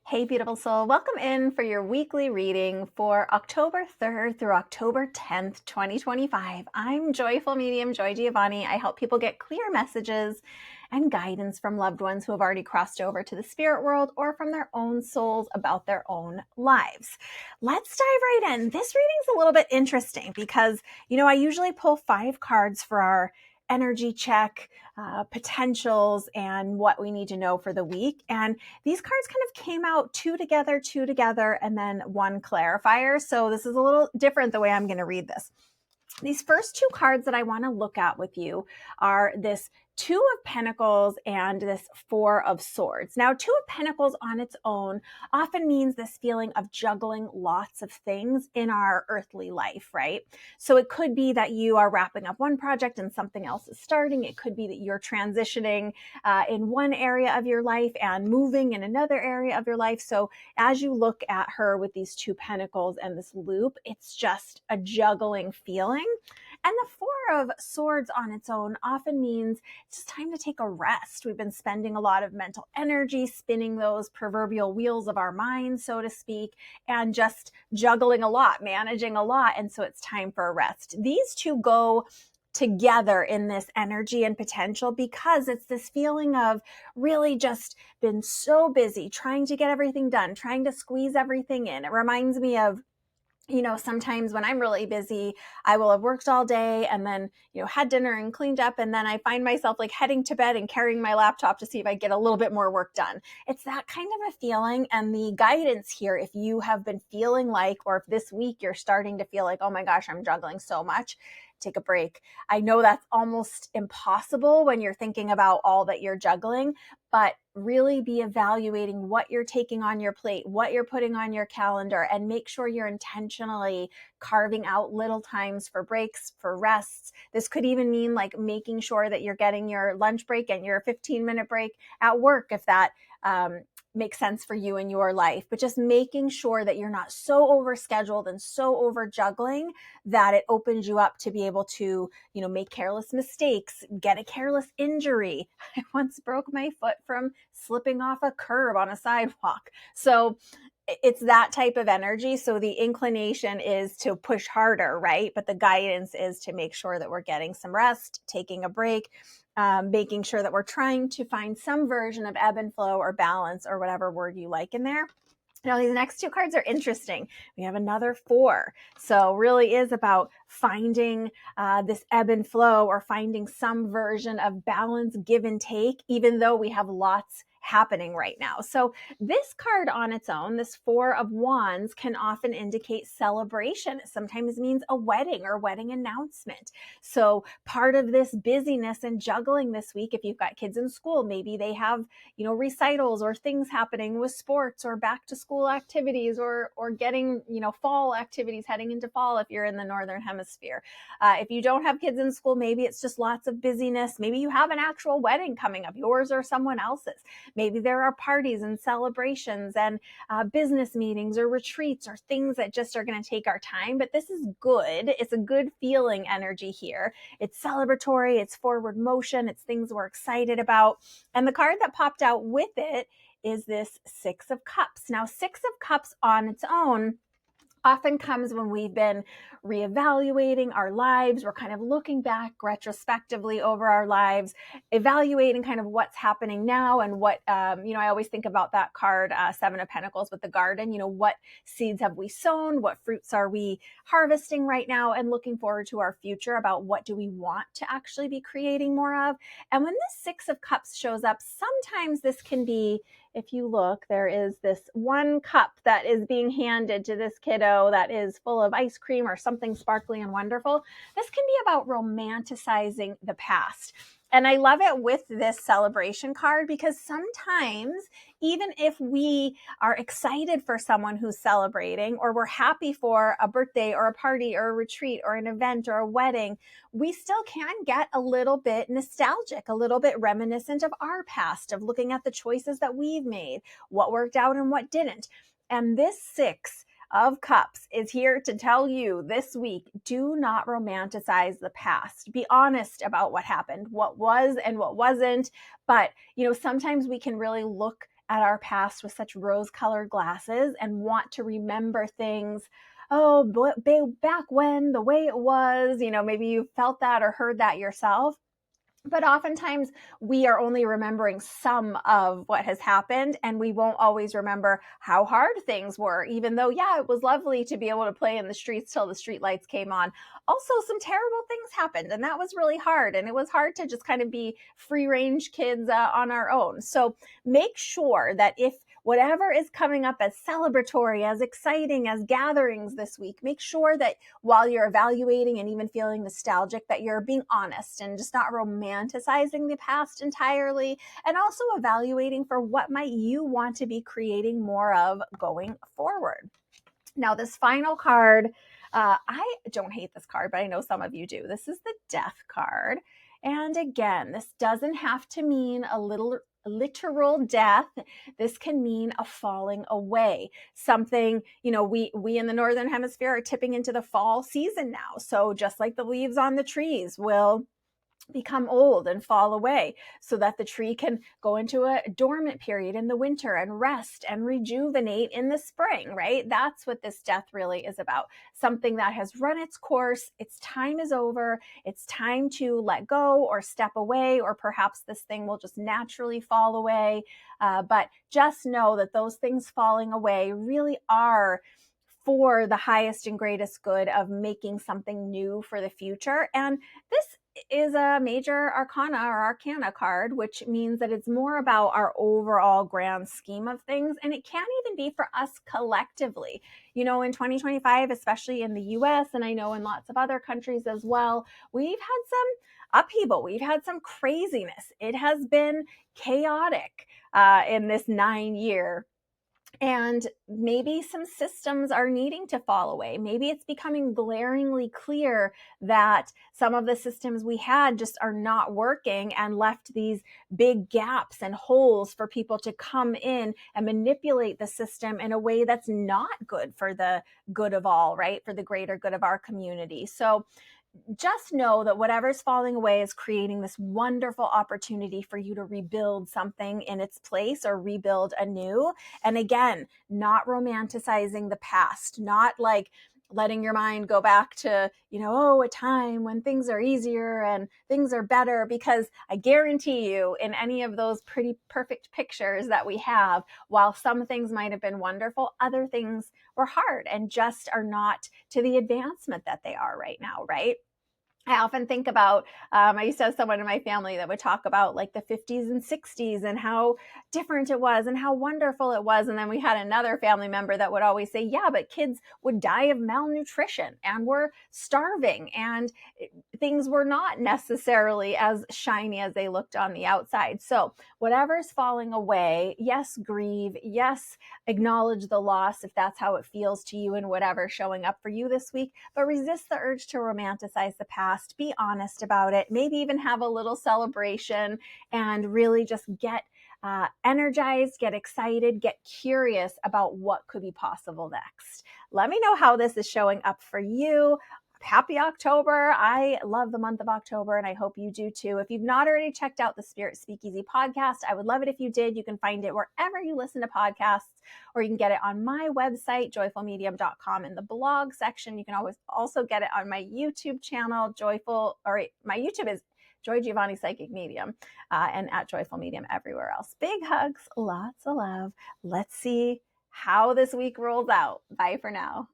Hey, beautiful soul. Welcome in for your weekly reading for October 3rd through October 10th, 2025. I'm Joyful Medium Joy Giovanni. I help people get clear messages and guidance from loved ones who have already crossed over to the spirit world or from their own souls about their own lives. Let's dive right in. This reading's a little bit interesting because, I usually pull 5 cards for our energy check, potentials, and what we need to know for the week. And these cards kind of came out two together, and then one clarifier. So this is a little different the way I'm going to read this. These first 2 cards that I want to look at with you are this 2 of Pentacles and this 4 of Swords. Now, 2 of Pentacles on its own often means this feeling of juggling lots of things in our earthly life, right? So it could be that you are wrapping up one project and something else is starting. It could be that you're transitioning in one area of your life and moving in another area of your life. So as you look at her with these 2 Pentacles and this loop, it's just a juggling feeling. And the 4 of Swords on its own often means it's time to take a rest. We've been spending a lot of mental energy spinning those proverbial wheels of our minds, so to speak, and just juggling a lot, managing a lot. And so it's time for a rest. These 2 go together in this energy and potential because it's this feeling of really just been so busy trying to get everything done, trying to squeeze everything in. It reminds me of sometimes when I'm really busy, I will have worked all day and then, had dinner and cleaned up. And then I find myself like heading to bed and carrying my laptop to see if I get a little bit more work done. It's that kind of a feeling. And the guidance here, if you have been feeling like, or if this week you're starting to feel like, oh my gosh, I'm juggling so much, take a break. I know that's almost impossible when you're thinking about all that you're juggling, but really be evaluating what you're taking on your plate, what you're putting on your calendar, and make sure you're intentionally carving out little times for breaks, for rests. This could even mean like making sure that you're getting your lunch break and your 15-minute break at work, if that makes sense for you in your life, but just making sure that you're not so overscheduled and so over juggling that it opens you up to be able to, make careless mistakes, get a careless injury. I once broke my foot from slipping off a curb on a sidewalk. So it's that type of energy. So the inclination is to push harder, right? But the guidance is to make sure that we're getting some rest, taking a break, making sure that we're trying to find some version of ebb and flow or balance or whatever word you like in there. Now, these next 2 cards are interesting. We have another 4. So really is about finding this ebb and flow or finding some version of balance, give and take, even though we have lots happening right now. So this card on its own, this 4 of Wands, can often indicate celebration. It sometimes means a wedding or wedding announcement. So part of this busyness and juggling this week, if you've got kids in school, maybe they have, recitals or things happening with sports or back to school activities or getting, fall activities heading into fall if you're in the Northern Hemisphere. If you don't have kids in school, maybe it's just lots of busyness. Maybe you have an actual wedding coming up, yours or someone else's. Maybe there are parties and celebrations and business meetings or retreats or things that just are going to take our time. But this is good. It's a good feeling energy here. It's celebratory. It's forward motion. It's things we're excited about. And the card that popped out with it is this 6 of Cups. Now, 6 of Cups on its own often comes when we've been reevaluating our lives. We're kind of looking back retrospectively over our lives, evaluating kind of what's happening now and what, I always think about that card, 7 of Pentacles with the garden. What seeds have we sown? What fruits are we harvesting right now? And looking forward to our future about what do we want to actually be creating more of. And when this 6 of Cups shows up, sometimes this can be, if you look, there is this 1 cup that is being handed to this kiddo that is full of ice cream or something sparkly and wonderful. This can be about romanticizing the past. And I love it with this celebration card because sometimes, even if we are excited for someone who's celebrating or we're happy for a birthday or a party or a retreat or an event or a wedding, we still can get a little bit nostalgic, a little bit reminiscent of our past, of looking at the choices that we've made, what worked out and what didn't. And this 6 of Cups is here to tell you this week, do not romanticize the past. Be honest about what happened, what was and what wasn't. But, sometimes we can really look at our past with such rose-colored glasses and want to remember things, oh, back when, the way it was, maybe you felt that or heard that yourself. But oftentimes we are only remembering some of what has happened, and we won't always remember how hard things were, even though, yeah, it was lovely to be able to play in the streets till the street lights came on. Also, some terrible things happened, and that was really hard. And it was hard to just kind of be free range kids on our own. So make sure that if whatever is coming up as celebratory, as exciting as gatherings this week, make sure that while you're evaluating and even feeling nostalgic, that you're being honest and just not romanticizing the past entirely, and also evaluating for what might you want to be creating more of going forward. Now, this final card, I don't hate this card, but I know some of you do. This is the Death card. And again, this doesn't have to mean a literal death. This can mean a falling away. Something, we in the Northern Hemisphere are tipping into the fall season now. So just like the leaves on the trees will become old and fall away, so that the tree can go into a dormant period in the winter and rest and rejuvenate in the spring, right? That's what this death really is about. Something that has run its course, its time is over, it's time to let go or step away, or perhaps this thing will just naturally fall away. But just know that those things falling away really are for the highest and greatest good of making something new for the future. And this is a major arcana or arcana card, which means that it's more about our overall grand scheme of things. And it can even be for us collectively. In 2025, especially in the US, and I know in lots of other countries as well, we've had some upheaval. We've had some craziness. It has been chaotic in this 9-year. And maybe some systems are needing to fall away. Maybe it's becoming glaringly clear that some of the systems we had just are not working and left these big gaps and holes for people to come in and manipulate the system in a way that's not good for the good of all, right? For the greater good of our community. So just know that whatever's falling away is creating this wonderful opportunity for you to rebuild something in its place or rebuild anew. And again, not romanticizing the past, not like letting your mind go back to, a time when things are easier and things are better, because I guarantee you in any of those pretty perfect pictures that we have, while some things might have been wonderful, other things were hard and just are not to the advancement that they are right now, right? I often think about, I used to have someone in my family that would talk about like the 50s and 60s and how different it was and how wonderful it was. And then we had another family member that would always say, yeah, but kids would die of malnutrition and were starving and things were not necessarily as shiny as they looked on the outside. So whatever's falling away, yes, grieve, yes, acknowledge the loss if that's how it feels to you and whatever's showing up for you this week, but resist the urge to romanticize the past. Be honest about it, maybe even have a little celebration and really just get energized, get excited, get curious about what could be possible next. Let me know how this is showing up for you. Happy October. I love the month of October and I hope you do too. If you've not already checked out the Spirit Speakeasy podcast, I would love it if you did. You can find it wherever you listen to podcasts, or you can get it on my website, joyfulmedium.com, in the blog section. You can always also get it on my YouTube channel, my YouTube is Joy Giovanni Psychic Medium, and at Joyful Medium everywhere else. Big hugs, lots of love. Let's see how this week rolls out. Bye for now.